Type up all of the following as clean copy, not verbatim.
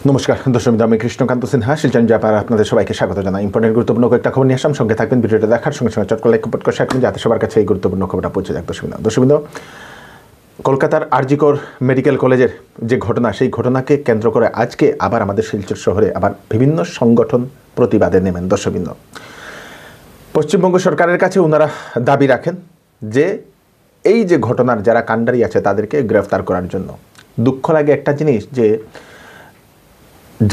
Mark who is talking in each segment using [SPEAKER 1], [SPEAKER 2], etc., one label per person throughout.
[SPEAKER 1] নমস্কার দর্শক, আমি কৃষ্ণকান্ত সিনহা শিলচর জাপার আপনাদের সবাইকে স্বাগত জানাই। ইম্পর্টেন্ট গুরুত্বপূর্ণ কয়েকটা খবর নিয়ে আসলাম, সঙ্গে থাকবেন। ভিডিওটা দেখার সঙ্গে সঙ্গে চটকল লাইক কমেন্ট করে শেয়ার করুন যাতে সবার কাছে এই গুরুত্বপূর্ণ খবরটা পৌঁছে যায়। দর্শকবৃন্দ, কলকাতার আরজিকর মেডিকেল কলেজের যে ঘটনা, সেই ঘটনাকে কেন্দ্র করে আজকে আবার আমাদের শিলচর শহরে আবার বিভিন্ন সংগঠন প্রতিবাদে নেমেন। দর্শকবৃন্দ, পশ্চিমবঙ্গ সরকারের কাছে ওনারা দাবি রাখেন যে এই যে ঘটনার যারা কাণ্ডারি আছে তাদেরকে গ্রেফতার করার জন্য। দুঃখ লাগে একটা জিনিস, যে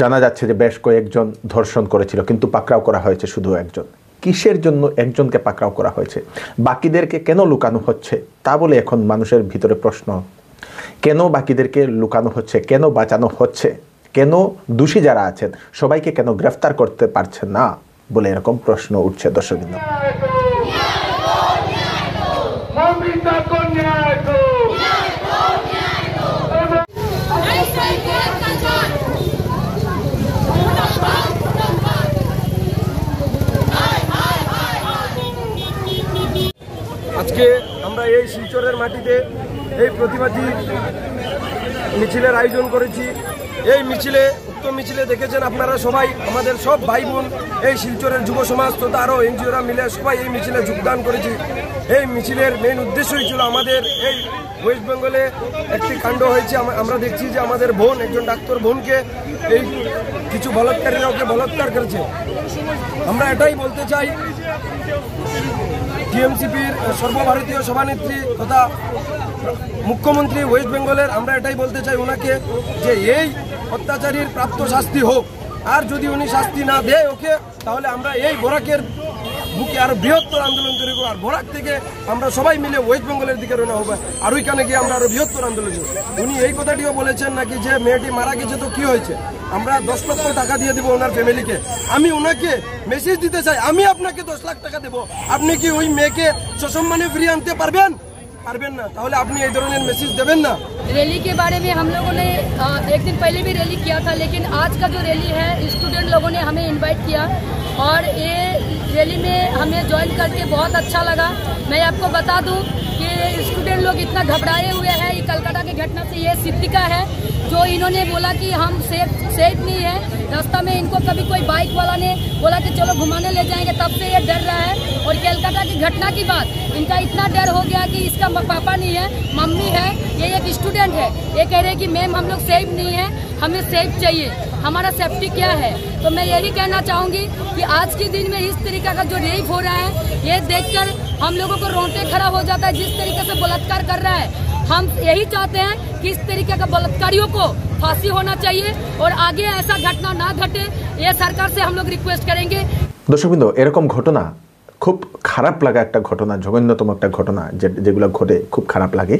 [SPEAKER 1] জানা যাচ্ছে যে বেশ কয়েকজন ধর্ষণ করেছিল, কিন্তু পাকড়াও করা হয়েছে শুধু একজন। কিসের জন্য একজনকে পাকড়াও করা হয়েছে? বাকিদেরকে কেন লুকানো হচ্ছে তা বলে এখন মানুষের ভিতরে প্রশ্ন। কেন বাকিদেরকে লুকানো হচ্ছে, কেন বাঁচানো হচ্ছে, কেন দোষী যারা আছেন সবাইকে কেন গ্রেফতার করতে পারছে না বলে এরকম প্রশ্ন উঠছে। দর্শকবৃন্দ,
[SPEAKER 2] আজকে আমরা এই শিলচরের মাটিতে এই প্রতিবাদী মিছিলের আয়োজন করেছি। এই মিছিলে, উক্ত মিছিলে দেখেছেন আপনারা সবাই, আমাদের সব ভাই বোন, এই শিলচরের যুব সমাজ তথা আরও এনজিওরা মিলে সবাই এই মিছিলে যোগদান করেছি। এই মিছিলের মেইন উদ্দেশ্যই ছিল, আমাদের এই ওয়েস্ট বেঙ্গলে একটি কাণ্ড হয়েছে। আমরা দেখছি যে আমাদের বোন, একজন ডাক্তার বোনকে এই কিছু বলাৎকারীরা ওকে বলাৎকার করেছে। আমরা এটাই বলতে চাই, টিএমসিপির সর্বভারতীয় সভানেত্রী তথা মুখ্যমন্ত্রী ওয়েস্ট বেঙ্গলের, আমরা এটাই বলতে চাই ওনাকে যে এই অত্যাচারীর প্রাপ্ত শাস্তি হোক। আর যদি উনি শাস্তি না দেয় ওকে, তাহলে আমরা এই বরাকের বুকে আরো বৃহত্তর আন্দোলন তৈরি করবো। আর বরাক থেকে আমরা সবাই মিলে ওয়েস্ট বেঙ্গলের দিকে রওনা হবো, আর ওইখানে গিয়ে আমরা আরো বৃহত্তর আন্দোলন করবো। উনি এই কথাটিও বলেছেন নাকি যে মেয়েটি মারা গেছে তো কি হয়েছে, আমরা 10 লক্ষ টাকা দিয়ে দেবো ওনার ফ্যামিলিকে। আমি ওনাকে মেসেজ দিতে চাই, আমি আপনাকে 10 লাখ টাকা দেবো, আপনি কি ওই মেয়েকে সসম্মানে ফিরিয়ে আনতে পারবেন? পারবেন না, তাহলে আপনি এই ধরনের মেসেজ দেবেন না।
[SPEAKER 3] रैली के बारे में हम लोगों ने एक दिन पहले भी रैली किया था, लेकिन आज का जो रैली है स्टूडेंट लोगों ने हमें इनवाइट किया और ये रैली में हमें ज्वाइन करके बहुत अच्छा लगा। मैं आपको बता दूं कि स्टूडेंट लोग इतना घबराए हुए हैं। ये कलकत्ता की घटना से ये सिद्धिका है जो इन्होंने बोला कि हम सेफ नहीं है। रास्ता में इनको कभी कोई बाइक वाला ने बोला कि चलो घुमाने ले जाएंगे, तब से ये डर रहा है। और कलकत्ता की घटना की बात इनका इतना डर हो गया कि इसका पापा नहीं है, मम्मी है, ये एक स्टूडेंट है, ये कह रहे हैं कि मैम हम लोग सेफ नहीं है, हमें सेफ चाहिए, हमारा सेफ्टी क्या है। तो मैं यही कहना चाहूँगी कि आज के दिन में इस तरीका का जो रेप हो रहा है, ये देखकर हम लोगों को रोंगटे खड़ा हो जाता है। जिस तरीके से बलात्कार कर रहा है, हम यही चाहते हैं कि इस तरीके का बलात्कारियों को फांसी होना चाहिए और आगे ऐसा घटना ना घटे, ये सरकार से हम लोग रिक्वेस्ट करेंगे।
[SPEAKER 1] দর্শকবৃন্দ, এরকম ঘটনা খুব খারাপ লাগা একটা ঘটনা, জঘন্যতম একটা ঘটনা, যেগুলো ঘটে খুব খারাপ লাগে।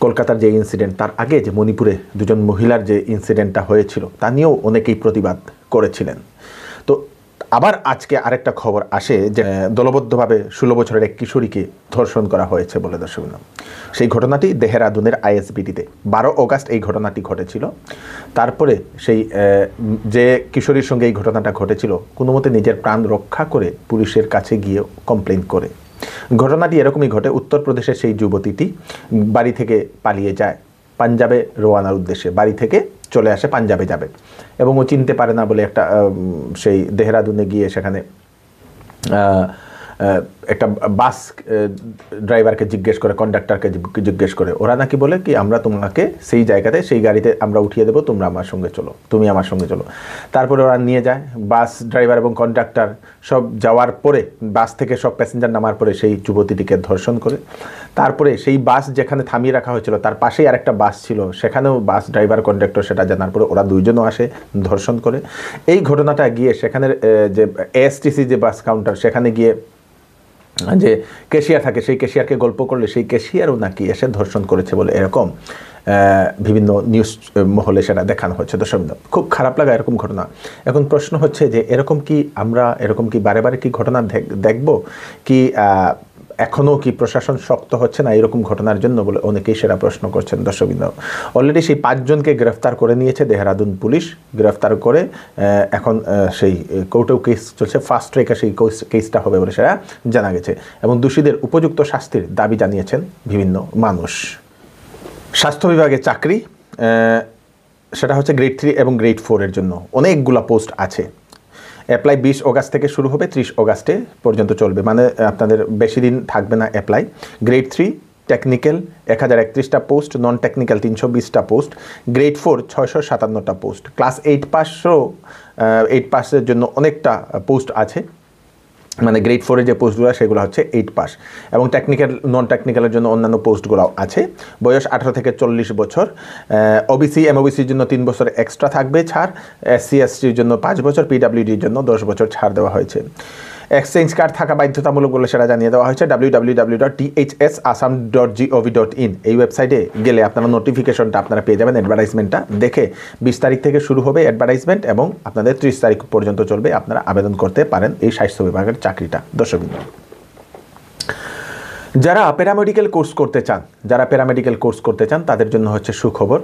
[SPEAKER 1] কলকাতার যে ইনসিডেন্ট, তার আগে যে মণিপুরে দুজন মহিলার যে ইনসিডেন্টটা হয়েছিল তা নিয়েও অনেকেই প্রতিবাদ করেছিলেন। তো আবার আজকে আরেকটা খবর আসে যে দলবদ্ধভাবে 16 বছরের এক কিশোরীকে ধর্ষণ করা হয়েছে বলে। দর্শকবৃন্দ, সেই ঘটনাটি দেহরাদুনের আইএসবিটিতে 12 অগাস্ট এই ঘটনাটি ঘটেছিল। তারপরে সেই যে কিশোরীর সঙ্গে এই ঘটনাটা ঘটেছিল কোনো মতে নিজের প্রাণ রক্ষা করে পুলিশের কাছে গিয়ে কমপ্লেন করে। ঘটনাটি এরকমই ঘটে, উত্তরপ্রদেশের সেই যুবতীটি বাড়ি থেকে পালিয়ে যায় পাঞ্জাবে রওয়ানার উদ্দেশ্যে। বাড়ি থেকে চলে আসে পাঞ্জাবে যাবে, এবং ও চিনতে পারে না বলে একটা সেই দেহরাদুনে গিয়ে সেখানে একটা বাস ড্রাইভারকে জিজ্ঞেস করে, কন্ডাক্টরকে জিজ্ঞেস করে, ওরা নাকি বলে কি আমরা তোমাকে সেই জায়গাতে সেই গাড়িতে আমরা উঠিয়ে দেবো, তোমরা আমার সঙ্গে চলো, তুমি আমার সঙ্গে চলো। তারপরে ওরা নিয়ে যায়, বাস ড্রাইভার এবং কন্ডাক্টর সব যাওয়ার পরে, বাস থেকে সব প্যাসেঞ্জার নামার পরে সেই যুবতীটিকে ধর্ষণ করে। তারপরে সেই বাস যেখানে থামিয়ে রাখা হয়েছিল তার পাশেই আরেকটা বাস ছিল, সেখানেও বাস ড্রাইভার কন্ডাক্টর সেটা জানার পরে ওরা দুইজনও আসে, ধর্ষণ করে। এই ঘটনাটা গিয়ে সেখানের যে এএসটিসি যে বাস কাউন্টার, সেখানে গিয়ে যে ক্যাশিয়ার থাকে, সেই ক্যাশিয়ারকে গল্প করলে সেই ক্যাশিয়ারও নাকি এসে ধর্ষণ করেছে বলে এরকম বিভিন্ন নিউজ মহলে সেটা দেখানো হচ্ছে। দর্শক, খুব খারাপ লাগা এরকম ঘটনা। এখন প্রশ্ন হচ্ছে যে এরকম কি বারে বারে কি ঘটনা দেখব, কি এখনও কি প্রশাসন শক্ত হচ্ছে না এরকম ঘটনার জন্য বলে অনেকেই সেটা প্রশ্ন করছেন। দর্শকবৃন্দ, অলরেডি সেই 5 জনকে গ্রেফতার করে নিয়েছে দেহরাদুন পুলিশ। গ্রেফতার করে এখন সেই কোর্টেও কেস চলছে, ফাস্ট ট্র্যাকে সেই কেসটা হবে বলে সেটা জানা গেছে, এবং দোষীদের উপযুক্ত শাস্তির দাবি জানিয়েছেন বিভিন্ন মানুষ। স্বাস্থ্য বিভাগে চাকরি সেটা হচ্ছে গ্রেড 3 এবং গ্রেড 4 এর জন্য অনেকগুলো পোস্ট আছে। অ্যাপ্লাই 20 অগাস্ট থেকে শুরু হবে, 30 অগাস্টে পর্যন্ত চলবে, মানে আপনাদের বেশি দিন থাকবে না অ্যাপ্লাই। গ্রেড 3 টেকনিক্যাল 1031টা পোস্ট, নন টেকনিক্যাল 320টা পোস্ট, গ্রেড 4 657টা পোস্ট। ক্লাস 8 পাসের জন্য অনেকটা পোস্ট আছে, মানে গ্রেড 4-এর যে পোস্টগুলো সেগুলো হচ্ছে 8 পাস, এবং টেকনিক্যাল নন টেকনিক্যালের জন্য অন্যান্য পোস্টগুলো আছে। বয়স 18 থেকে 40 বছর। ওবিসি এমওবিসির জন্য 3 বছর এক্সট্রা থাকবে ছাড়, এসসি এসটির জন্য 5 বছর, পিডাব্লিউডির জন্য 10 বছর ছাড় দেওয়া হয়েছে। এক্সচেঞ্জ কার্ড থাকা বাধ্যতামূলক বলে সেটা জানিয়ে দেওয়া হয়েছে। www.dhsasam.gov.in এই ওয়েবসাইটে গেলে আপনারা নোটিফিকেশনটা আপনারা পেয়ে যাবেন, অ্যাডভার্টাইজমেন্টটা দেখে। 20 তারিখ থেকে শুরু হবে অ্যাডভার্টাইজমেন্ট এবং আপনাদের 30 তারিখ পর্যন্ত চলবে। আপনারা আবেদন করতে পারেন এই স্বাস্থ্য বিভাগের চাকরিটা। দর্শকবৃন্দ, যারা প্যারামেডিক্যাল কোর্স করতে চান তাদের জন্য হচ্ছে সুখবর।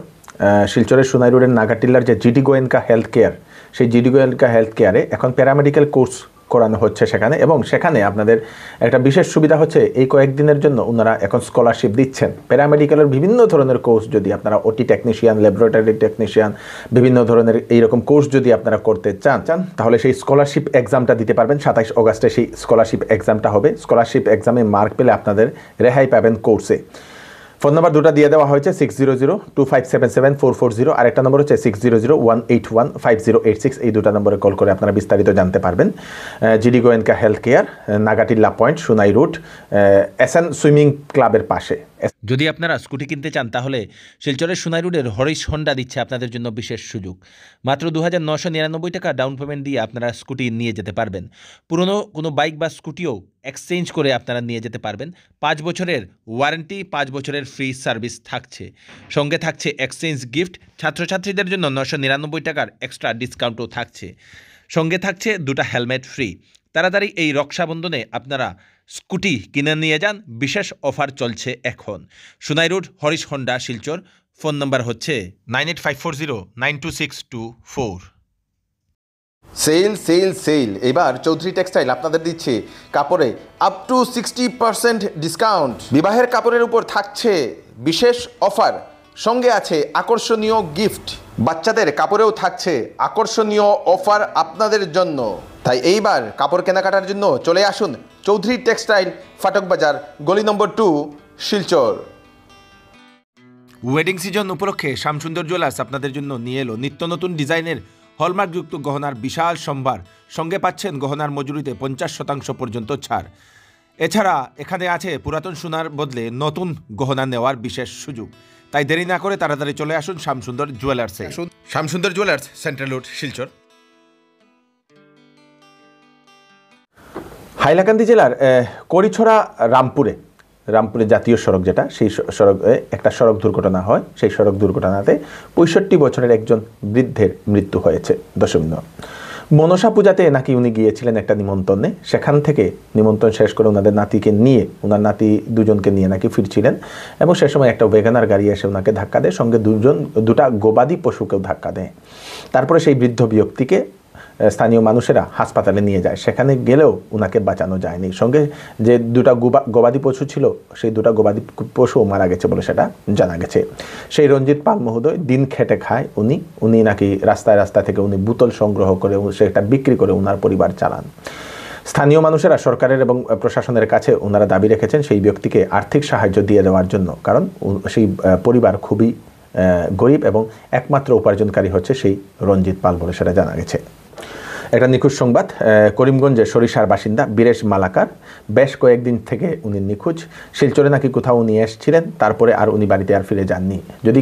[SPEAKER 1] শিলচরের সোনাই রোডের নাগাটিল্লার যে জিডি গোয়েনকা হেলথ কেয়ার, সেই জিডি গোয়েনকা হেলথ কেয়ারে এখন প্যারামেডিক্যাল কোর্স করানো হচ্ছে সেখানে, এবং সেখানে আপনাদের একটা বিশেষ সুবিধা হচ্ছে এই কয়েকদিনের জন্য ওনারা এখন স্কলারশিপ দিচ্ছেন। প্যারামেডিক্যালের বিভিন্ন ধরনের কোর্স যদি আপনারা ওটি টেকনিশিয়ান, ল্যাবরেটরি টেকনিশিয়ান, বিভিন্ন ধরনের এইরকম কোর্স যদি আপনারা করতে চান তাহলে সেই স্কলারশিপ এক্সামটা দিতে পারবেন। 27 অগাস্টে সেই স্কলারশিপ এক্সামটা হবে। স্কলারশিপ এক্সামে মার্ক পেলে আপনাদের রেহাই পাবেন কোর্সে। ফোন নাম্বার দুটো দিয়ে দেওয়া হয়েছে, 600-2577-440, আর একটা নম্বর হচ্ছে 600-181-5086। এই দুটো নম্বরে কল করে আপনারা বিস্তারিত জানতে পারবেন। GD Goenka health care, Nagatilla point, Sonai road, SN swimming ক্লাবের পাশে।
[SPEAKER 4] যদি আপনারা স্কুটি কিনতে চান তাহলে শিলচরের সোনাই রোডের হরিশ হোন্ডা দিচ্ছে আপনাদের জন্য বিশেষ সুযোগ। মাত্র 2999 টাকা ডাউন পেমেন্ট দিয়ে আপনারা স্কুটি নিয়ে যেতে পারবেন। পুরনো কোনো বাইক বা স্কুটিও এক্সচেঞ্জ করে আপনারা নিয়ে যেতে পারবেন। 5 বছরের ওয়ারেন্টি, 5 বছরের ফ্রি সার্ভিস থাকছে। সঙ্গে থাকছে এক্সচেঞ্জ গিফট। ছাত্রছাত্রীদের জন্য 999 টাকার এক্সট্রা ডিসকাউন্টও থাকছে। সঙ্গে থাকছে 2টা হেলমেট ফ্রি। তাড়াতাড়ি এই রক্ষাবন্ধনে আপনারা স্কুটি কিনে নিয়ে যান, বিশেষ অফার চলছে এখন। Sonai road Harish Honda Silchar. Phone number হচ্ছে 9854092624।
[SPEAKER 1] সেল এবার চৌধুরী টেক্সটাইল আপনাদের দিচ্ছে কাপড়ে আপ টু 60% ডিসকাউন্ট। বিবাহের কাপড়ের উপর থাকছে বিশেষ অফার, সঙ্গে আছে আকর্ষণীয় গিফট। বাচ্চাদের কাপড়েও থাকছে আকর্ষণীয় অফার আপনাদের জন্য। তাই এইবার কাপড় কেনাকাটার জন্য চলে আসুন চৌধুরী টেক্সটাইল, ফাটক বাজার, গলি নম্বর 2, শিলচর।
[SPEAKER 4] ওয়েডিং সিজন উপলক্ষে শ্যামসুন্দর জুয়েলার্স আপনাদের জন্য নিয়ে এলো নিত্য নতুন ডিজাইনের হলমার্কযুক্ত গহনার বিশাল সম্ভার। সঙ্গে পাচ্ছেন গহনার মজুরিতে 50% পর্যন্ত ছাড়। এছাড়া এখানে আছে পুরাতন সোনার বদলে নতুন গহনা নেওয়ার বিশেষ সুযোগ। তাই দেরি না করে তাড়াতাড়ি চলে আসুন শ্যামসুন্দর জুয়েলার্সে।
[SPEAKER 1] Shyamsundar jewellers, central road, Silchar. Hailakandi জেলার করিছড়া রামপুরে জাতীয় সড়ক, যেটা সেই সড়কে একটা সড়ক দুর্ঘটনা হয়। সেই সড়ক দুর্ঘটনাতে 65 বছরের একজন বৃদ্ধের মৃত্যু হয়েছে। দর্শকবৃন্দ, মনসা পূজাতে নাকি উনি গিয়েছিলেন একটা নিমন্ত্রণে, সেখান থেকে নিমন্ত্রণ শেষ করে ওনাদের নাতিকে নিয়ে, ওনার নাতি দুজনকে নিয়ে নাকি ফিরছিলেন, এবং সে সময় একটা ওয়েগানার গাড়ি এসে ওনাকে ধাক্কা দেয়, সঙ্গে দুটা গবাদি পশুকেও ধাক্কা দেয়। তারপরে সেই বৃদ্ধ ব্যক্তিকে স্থানীয় মানুষেরা হাসপাতালে নিয়ে যায়। সেখানে গেলেও ওনাকে বাঁচানো যায়নি। সঙ্গে যে দুটা গবাদি পশু ছিল, সেই দুটা গবাদি পশু মারা গেছে বলে সেটা জানা গেছে। সেই রঞ্জিত পাল মহোদয় দিন খেটে খায় উনি নাকি রাস্তা থেকে উনি বোতল সংগ্রহ করে সেটা বিক্রি করে ওনার পরিবার চালান। স্থানীয় মানুষেরা সরকারের এবং প্রশাসনের কাছে ওনারা দাবি রেখেছেন সেই ব্যক্তিকে আর্থিক সাহায্য দিয়ে দেওয়ার জন্য, কারণ সেই পরিবার খুবই গরিব এবং একমাত্র উপার্জনকারী হচ্ছে সেই রঞ্জিত পাল বলে সেটা জানা গেছে। একটা নিখোঁজ সংবাদ, করিমগঞ্জের সরিষার বাসিন্দা বীরেশ মালাকার, বেশ কয়েকদিন থেকে উনি নিখোঁজ। শিলচরে নাকি কোথাও উনি এসেছিলেন, তারপরে আর উনি বাড়িতে আর ফিরে যাননি।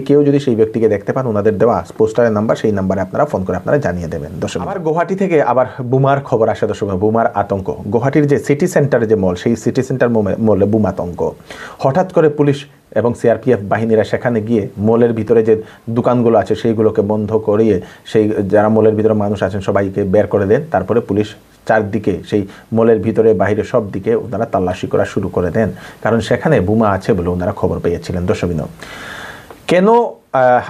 [SPEAKER 1] কেউ যদি সেই ব্যক্তিকে দেখতে পান, ওনাদের দেওয়া পোস্টারের নাম্বার, সেই নাম্বারে আপনারা ফোন করে আপনারা জানিয়ে দেবেন। দর্শক, আবার গুয়াহাটি থেকে আবার বোমার খবর আসে। দর্শক, বোমার আতঙ্ক। গুয়াহাটির যে সিটি সেন্টার যে মল, সেই সিটি সেন্টার মলে বোমা আতঙ্ক। হঠাৎ করে পুলিশ এবং সিআরপিএফ বাহিনীরা সেখানে গিয়ে মলের ভিতরে যে দোকানগুলো আছে সেইগুলোকে বন্ধ করিয়ে সেই যারা মলের ভিতরে মানুষ আছেন সবাইকে বের করে দেন। তারপরে পুলিশ চারদিকে সেই মলের ভিতরে বাইরে সব দিকে ওনারা তল্লাশি করা শুরু করে দেন, কারণ সেখানে বোমা আছে বলে ওনারা খবর পেয়েছিলেন। দর্শকবৃন্দ, কেন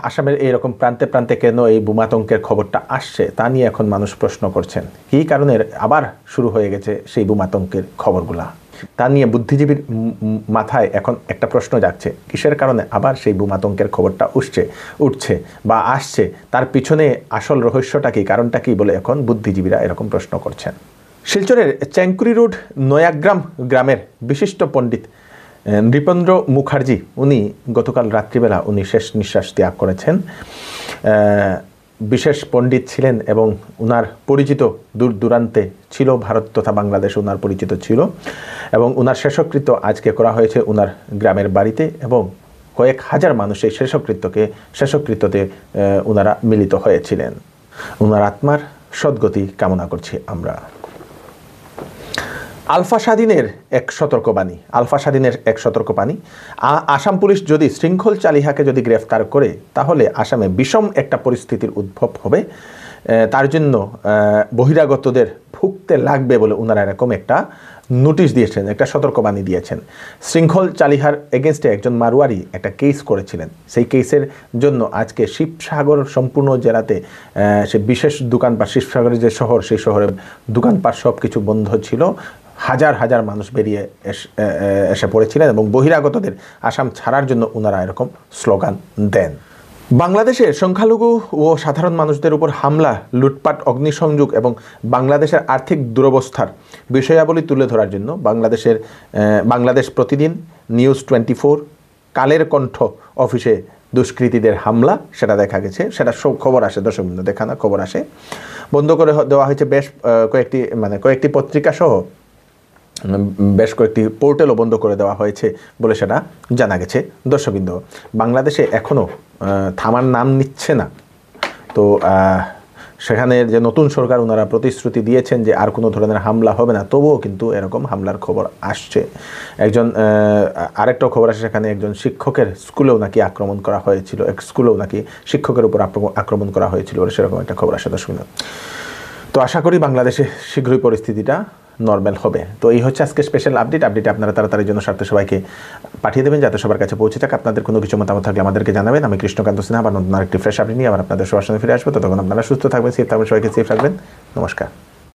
[SPEAKER 1] আসামের এইরকম প্রান্তে প্রান্তে কেন এই বোমাতঙ্কের খবরটা আসছে তা নিয়ে এখন মানুষ প্রশ্ন করছেন। কী কারণে আবার শুরু হয়ে গেছে সেই বোমাতঙ্কের খবরগুলা। তা নিয়ে বুদ্ধিজীবীর মাথায় এখন একটা প্রশ্ন জাগছে, কিসের কারণে আবার সেই বোমাতঙ্কের খবরটা উঠছে বা আসছে, তার পিছনে আসল রহস্যটা কি, কারণটা কি বলে এখন বুদ্ধিজীবীরা এরকম প্রশ্ন করছেন। শিলচরের চ্যাংকুরি রোড নয়াগ্রাম গ্রামের বিশিষ্ট পণ্ডিত নৃপেন্দ্র মুখার্জি, উনি গতকাল রাত্রিবেলা উনি শেষ নিঃশ্বাস ত্যাগ করেছেন। বিশেষ পণ্ডিত ছিলেন এবং উনার পরিচিত দূর দূরান্তে ছিল, ভারত তথা বাংলাদেশ উনার পরিচিত ছিল, এবং উনার শেষকৃত্য আজকে করা হয়েছে উনার গ্রামের বাড়িতে, এবং কয়েক হাজার মানুষ এই শেষকৃত্যতে উনারা মিলিত হয়েছিলেন। উনার আত্মার সদ্গতি কামনা করছি আমরা। আলফা স্বাধীনের এক সতর্কবাণী, আসাম পুলিশ যদি শৃঙ্খল চালিহাকে যদি গ্রেফতার করে তাহলে আসামে বিষম একটা পরিস্থিতির উদ্ভব হবে, তার জন্য বহিরাগতদের ভুগতে লাগবে বলে ওনারা এরকম একটা নোটিশ দিয়েছেন, একটা সতর্কবাণী দিয়েছেন। শৃঙ্খল চালিহার এগেনস্টে একজন মারোয়ারি একটা কেস করেছিলেন, সেই কেসের জন্য আজকে শিবসাগর সম্পূর্ণ জেলাতে সে বিশেষ দোকানপাট, শিবসাগরের যে শহর, সেই শহরের দোকানপাট সব কিছু বন্ধ ছিল, হাজার হাজার মানুষ বেরিয়ে এসে পড়েছিলেন এবং বহিরাগতদের আসাম ছাড়ার জন্য ওনারা এরকম স্লোগান দেন। বাংলাদেশে সংখ্যালঘু ও সাধারণ মানুষদের উপর হামলা, লুটপাট, অগ্নিসংযোগ এবং বাংলাদেশের আর্থিক দুরবস্থার বিষয়াবলী তুলে ধরার জন্য বাংলাদেশ প্রতিদিন, নিউজ 24, কালের কণ্ঠ অফিসে দুষ্কৃতীদের হামলা সেটা দেখা গেছে, সেটা সব খবর আসে, দর্শকবৃন্দ দেখা না খবর আসে, বন্ধ করে দেওয়া হয়েছে বেশ কয়েকটি পত্রিকা সহ বেশ কয়েকটি পোর্টালও বন্ধ করে দেওয়া হয়েছে বলে সেটা জানা গেছে। দর্শকবৃন্দ, বাংলাদেশে এখনও থামার নাম নিচ্ছে না। তো সেখানে যে নতুন সরকার ওনারা প্রতিশ্রুতি দিয়েছেন যে আর কোনো ধরনের হামলা হবে না, তবুও কিন্তু এরকম হামলার খবর আসছে। আরেকটাও খবর আসে, সেখানে একজন শিক্ষকের স্কুলেও নাকি আক্রমণ করা হয়েছিল, স্কুলেও নাকি শিক্ষকের উপর আক্রমণ করা হয়েছিল বলে সেরকম একটা খবর আসে। দর্শকবৃন্দ, তো আশা করি বাংলাদেশে শীঘ্রই পরিস্থিতিটা নর্মাল হবে। তো এই হচ্ছে আজকে স্পেশাল আপডেট আপনারা তাড়াতাড়ির জন্য স্বার্থে সবাইকে পাঠিয়ে দেবেন যাতে সবার কাছে পৌঁছে থাকে। আপনাদের কোনো কিছু মতামত থাকলে আমাদেরকে জানাবেন। আমি কৃষ্ণকান্ত সিনহা আবার নতুন আরেকটি ফ্রেশ আপডেট নিয়ে আবার আপনাদের সবার সামনে ফিরে আসবো। তখন আপনারা সুস্থ থাকবেন, সেফ থাকবেন, সবাইকে সেফ রাখবেন। নমস্কার।